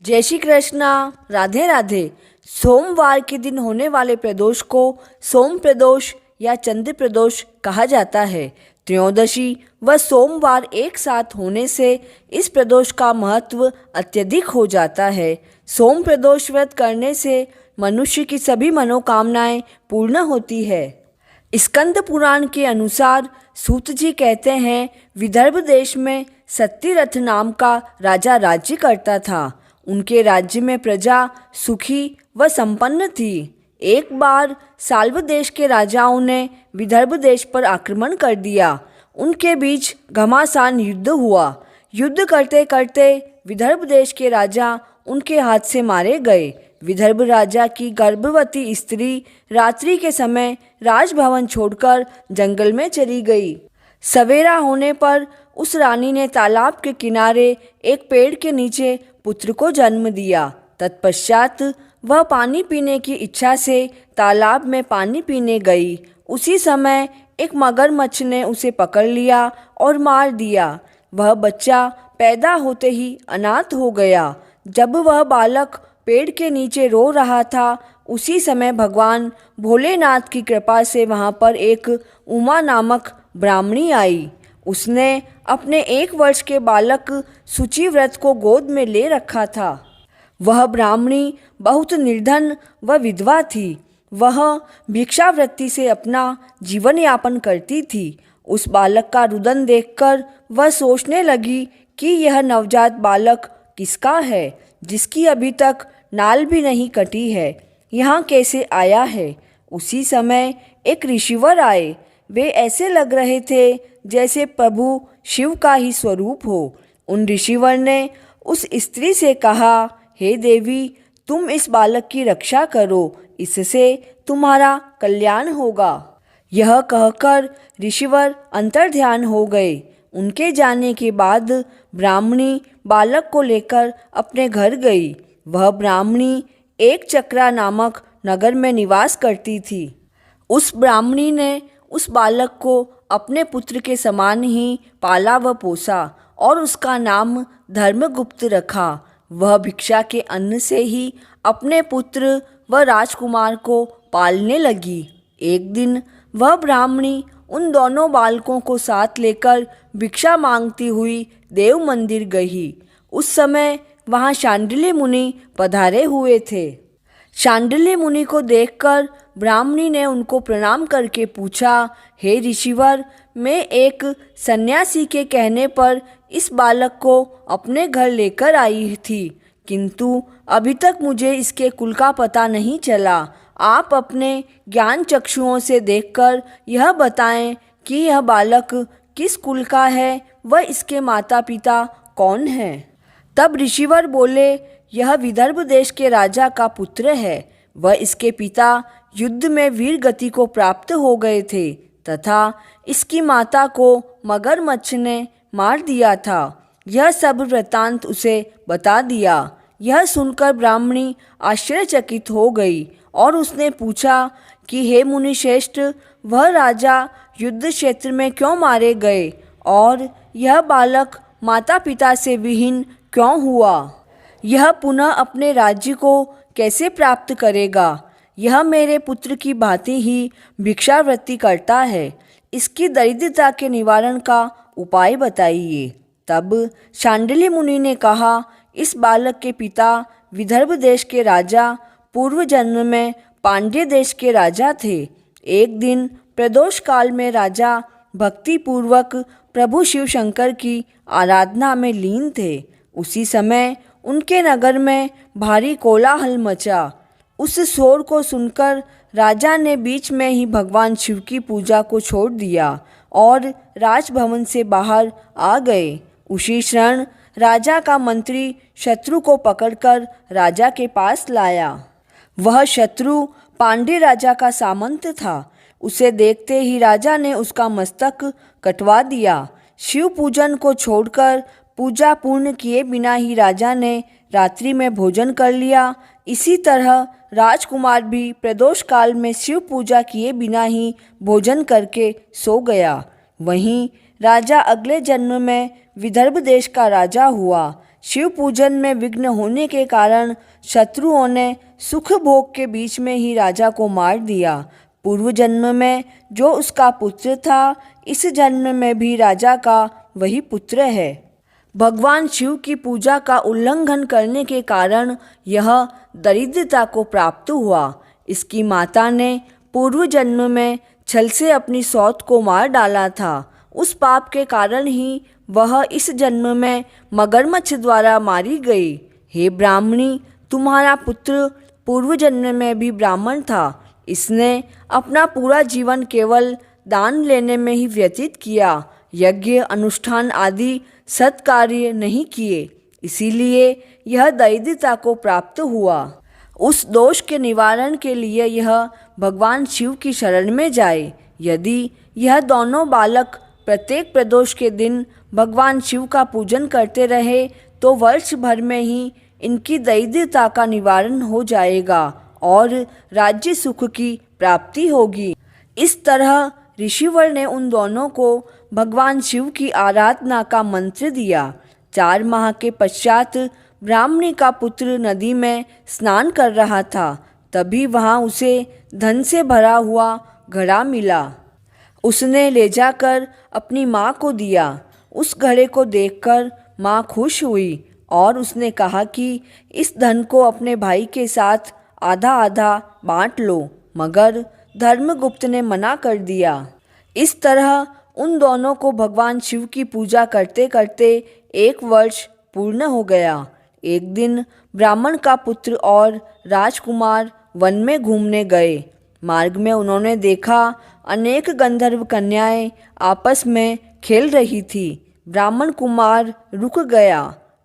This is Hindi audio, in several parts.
जय श्री कृष्णा। राधे राधे। सोमवार के दिन होने वाले प्रदोष को सोम प्रदोष या चंद्र प्रदोष कहा जाता है। त्रयोदशी व सोमवार एक साथ होने से इस प्रदोष का महत्व अत्यधिक हो जाता है। सोम प्रदोष व्रत करने से मनुष्य की सभी मनोकामनाएं पूर्ण होती है। स्कंद पुराण के अनुसार सूत जी कहते हैं, विदर्भ देश में सत्यरथ नाम का राजा राज्य करता था। उनके राज्य में प्रजा सुखी व संपन्न थी। एक बार साल्व देश के राजाओं ने विदर्भ देश पर आक्रमण कर दिया। उनके बीच घमासान युद्ध हुआ। युद्ध करते करते विदर्भ देश के राजा उनके हाथ से मारे गए। विदर्भ राजा की गर्भवती स्त्री रात्रि के समय राजभवन छोड़कर जंगल में चली गई। सवेरा होने पर उस रानी ने तालाब के किनारे एक पेड़ के नीचे पुत्र को जन्म दिया। तत्पश्चात वह पानी पीने की इच्छा से तालाब में पानी पीने गई। उसी समय एक मगरमच्छ ने उसे पकड़ लिया और मार दिया। वह बच्चा पैदा होते ही अनाथ हो गया। जब वह बालक पेड़ के नीचे रो रहा था, उसी समय भगवान भोलेनाथ की कृपा से वहाँ पर एक उमा नामक ब्राह्मणी आई। उसने अपने 1 वर्ष के बालक शुचिव्रत को गोद में ले रखा था। वह ब्राह्मणी बहुत निर्धन व विधवा थी। वह भिक्षावृत्ति से अपना जीवन यापन करती थी। उस बालक का रुदन देखकर वह सोचने लगी कि यह नवजात बालक किसका है, जिसकी अभी तक नाल भी नहीं कटी है, यहाँ कैसे आया है। उसी समय एक ऋषिवर आए। वे ऐसे लग रहे थे जैसे प्रभु शिव का ही स्वरूप हो। उन ऋषिवर ने उस स्त्री से कहा, हे देवी, तुम इस बालक की रक्षा करो, इससे तुम्हारा कल्याण होगा। यह कहकर ऋषिवर अंतर्ध्यान हो गए। उनके जाने के बाद ब्राह्मणी बालक को लेकर अपने घर गई। वह ब्राह्मणी एक चक्रा नामक नगर में निवास करती थी। उस ब्राह्मणी ने उस बालक को अपने पुत्र के समान ही पाला व पोसा और उसका नाम धर्मगुप्त रखा। वह भिक्षा के अन्न से ही अपने पुत्र व राजकुमार को पालने लगी। एक दिन वह ब्राह्मणी उन दोनों बालकों को साथ लेकर भिक्षा मांगती हुई देव मंदिर गई। उस समय वहाँ शांडिल्य मुनि पधारे हुए थे। शांडिल्य मुनि को देखकर ब्राह्मणी ने उनको प्रणाम करके पूछा, हे ऋषिवर, मैं एक सन्यासी के कहने पर इस बालक को अपने घर लेकर आई थी, किंतु अभी तक मुझे इसके कुल का पता नहीं चला। आप अपने ज्ञान चक्षुओं से देखकर यह बताएं कि यह बालक किस कुल का है व इसके माता पिता कौन हैं। तब ऋषिवर बोले, यह विदर्भ देश के राजा का पुत्र है। वह इसके पिता युद्ध में वीर गति को प्राप्त हो गए थे तथा इसकी माता को मगरमच्छ ने मार दिया था। यह सब वृत्तांत उसे बता दिया। यह सुनकर ब्राह्मणी आश्चर्यचकित हो गई और उसने पूछा कि हे मुनिश्रेष्ठ, वह राजा युद्ध क्षेत्र में क्यों मारे गए और यह बालक माता पिता से विहीन क्यों हुआ? यह पुनः अपने राज्य को कैसे प्राप्त करेगा? यह मेरे पुत्र की भांति ही भिक्षावृत्ति करता है। इसकी दरिद्रता के निवारण का उपाय बताइए। तब शांडिल्य मुनि ने कहा, इस बालक के पिता विदर्भ देश के राजा पूर्व जन्म में पांड्य देश के राजा थे। एक दिन प्रदोष काल में राजा भक्तिपूर्वक प्रभु शिव शंकर की आराधना में लीन थे। उसी समय उनके नगर में भारी कोलाहल मचा। उस शोर को सुनकर राजा ने बीच में ही भगवान शिव की पूजा को छोड़ दिया और राजभवन से बाहर आ गए। उसी क्षण राजा का मंत्री शत्रु को पकड़कर राजा के पास लाया। वह शत्रु पांड्य राजा का सामंत था। उसे देखते ही राजा ने उसका मस्तक कटवा दिया। शिव पूजन को छोड़कर पूजा पूर्ण किए बिना ही राजा ने रात्रि में भोजन कर लिया। इसी तरह राजकुमार भी प्रदोष काल में शिव पूजा किए बिना ही भोजन करके सो गया। वहीं राजा अगले जन्म में विदर्भ देश का राजा हुआ। शिव पूजन में विघ्न होने के कारण शत्रुओं ने सुख भोग के बीच में ही राजा को मार दिया। पूर्व जन्म में जो उसका पुत्र था, इस जन्म में भी राजा का वही पुत्र है। भगवान शिव की पूजा का उल्लंघन करने के कारण यह दरिद्रता को प्राप्त हुआ। इसकी माता ने पूर्व जन्म में छल से अपनी सौत को मार डाला था। उस पाप के कारण ही वह इस जन्म में मगरमच्छ द्वारा मारी गई। हे ब्राह्मणी, तुम्हारा पुत्र पूर्व जन्म में भी ब्राह्मण था। इसने अपना पूरा जीवन केवल दान लेने में ही व्यतीत किया, यज्ञ अनुष्ठान आदि सत्कार्य नहीं किए, इसीलिए यह दरिद्रता को प्राप्त हुआ। उस दोष के निवारण के लिए यह भगवान शिव की शरण में जाए। यदि यह दोनों बालक प्रत्येक प्रदोष के दिन भगवान शिव का पूजन करते रहे तो वर्ष भर में ही इनकी दरिद्रता का निवारण हो जाएगा और राज्य सुख की प्राप्ति होगी। इस तरह ऋषिवर ने उन दोनों को भगवान शिव की आराधना का मंत्र दिया। 4 माह के पश्चात ब्राह्मणी का पुत्र नदी में स्नान कर रहा था। तभी वहाँ उसे धन से भरा हुआ घड़ा मिला। उसने ले जाकर अपनी माँ को दिया। उस घड़े को देखकर माँ खुश हुई और उसने कहा कि इस धन को अपने भाई के साथ आधा आधा बांट लो, मगर धर्मगुप्त ने मना कर दिया। इस तरह उन दोनों को भगवान शिव की पूजा करते करते 1 वर्ष पूर्ण हो गया। एक दिन ब्राह्मण का पुत्र और राजकुमार वन में घूमने गए। मार्ग में उन्होंने देखा अनेक गंधर्व कन्याएं आपस में खेल रही थी। ब्राह्मण कुमार रुक गया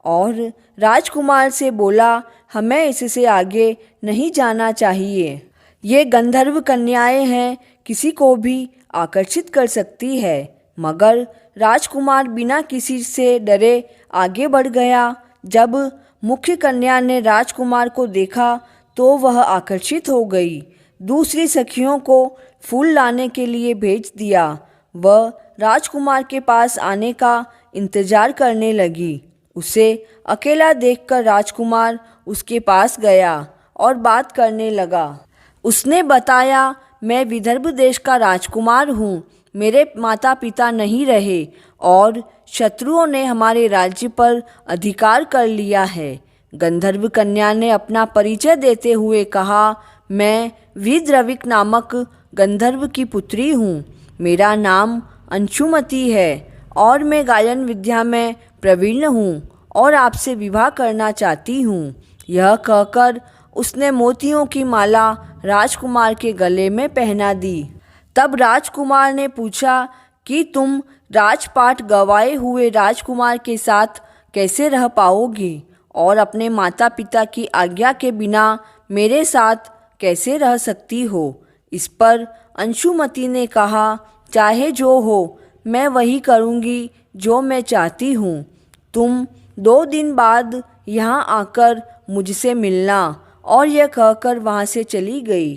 और राजकुमार से बोला, हमें इससे आगे नहीं जाना चाहिए। ये गंधर्व कन्याएं हैं, किसी को भी आकर्षित कर सकती है। मगर राजकुमार बिना किसी से डरे आगे बढ़ गया। जब मुख्य कन्या ने राजकुमार को देखा तो वह आकर्षित हो गई। दूसरी सखियों को फूल लाने के लिए भेज दिया। वह राजकुमार के पास आने का इंतजार करने लगी। उसे अकेला देखकर राजकुमार उसके पास गया और बात करने लगा। उसने बताया, मैं विदर्भ देश का राजकुमार हूँ। मेरे माता पिता नहीं रहे और शत्रुओं ने हमारे राज्य पर अधिकार कर लिया है। गंधर्व कन्या ने अपना परिचय देते हुए कहा, मैं विद्रविक नामक गंधर्व की पुत्री हूँ। मेरा नाम अंशुमति है और मैं गायन विद्या में प्रवीण हूँ और आपसे विवाह करना चाहती हूँ। यह कहकर उसने मोतियों की माला राजकुमार के गले में पहना दी। तब राजकुमार ने पूछा कि तुम राजपाट गवाए हुए राजकुमार के साथ कैसे रह पाओगी और अपने माता पिता की आज्ञा के बिना मेरे साथ कैसे रह सकती हो। इस पर अंशुमति ने कहा, चाहे जो हो, मैं वही करूँगी जो मैं चाहती हूँ। तुम 2 दिन बाद यहाँ आकर मुझसे मिलना। और यह कहकर वहाँ से चली गई।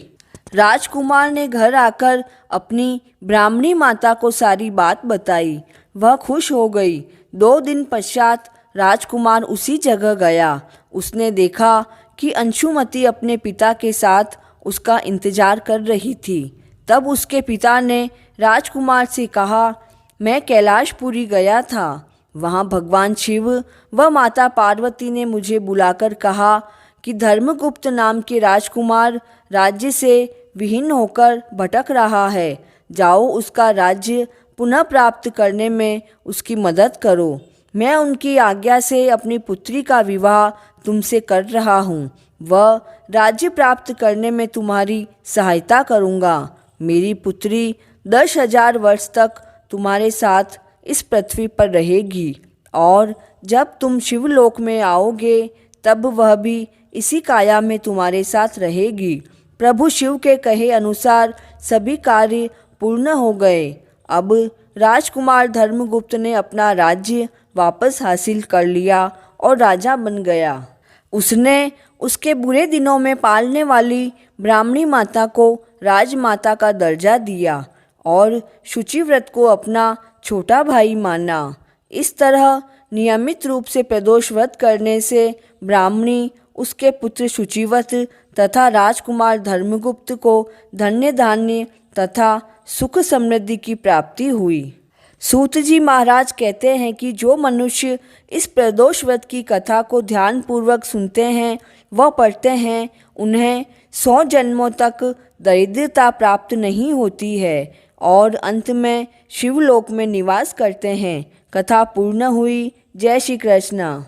राजकुमार ने घर आकर अपनी ब्राह्मणी माता को सारी बात बताई। वह खुश हो गई। 2 दिन पश्चात राजकुमार उसी जगह गया। उसने देखा कि अंशुमति अपने पिता के साथ उसका इंतजार कर रही थी। तब उसके पिता ने राजकुमार से कहा, मैं कैलाशपुरी गया था। वहाँ भगवान शिव व माता पार्वती ने मुझे बुलाकर कहा कि धर्मगुप्त नाम के राजकुमार राज्य से विहीन होकर भटक रहा है। जाओ, उसका राज्य पुनः प्राप्त करने में उसकी मदद करो। मैं उनकी आज्ञा से अपनी पुत्री का विवाह तुमसे कर रहा हूँ। वह राज्य प्राप्त करने में तुम्हारी सहायता करूँगा। मेरी पुत्री 10,000 वर्ष तक तुम्हारे साथ इस पृथ्वी पर रहेगी और जब तुम शिवलोक में आओगे तब वह भी इसी काया में तुम्हारे साथ रहेगी। प्रभु शिव के कहे अनुसार सभी कार्य पूर्ण हो गए। अब राजकुमार धर्मगुप्त ने अपना राज्य वापस हासिल कर लिया और राजा बन गया। उसने उसके बुरे दिनों में पालने वाली ब्राह्मणी माता को राजमाता का दर्जा दिया और शुचिव्रत को अपना छोटा भाई माना। इस तरह नियमित रूप से प्रदोष व्रत करने से ब्राह्मणी, उसके पुत्र शुचिवत तथा राजकुमार धर्मगुप्त को धन्य धान्य तथा सुख समृद्धि की प्राप्ति हुई। सूत जी महाराज कहते हैं कि जो मनुष्य इस प्रदोष व्रत की कथा को ध्यानपूर्वक सुनते हैं व पढ़ते हैं, उन्हें 100 जन्मों तक दरिद्रता प्राप्त नहीं होती है और अंत में शिवलोक में निवास करते हैं। कथा पूर्ण हुई। जय श्री कृष्ण।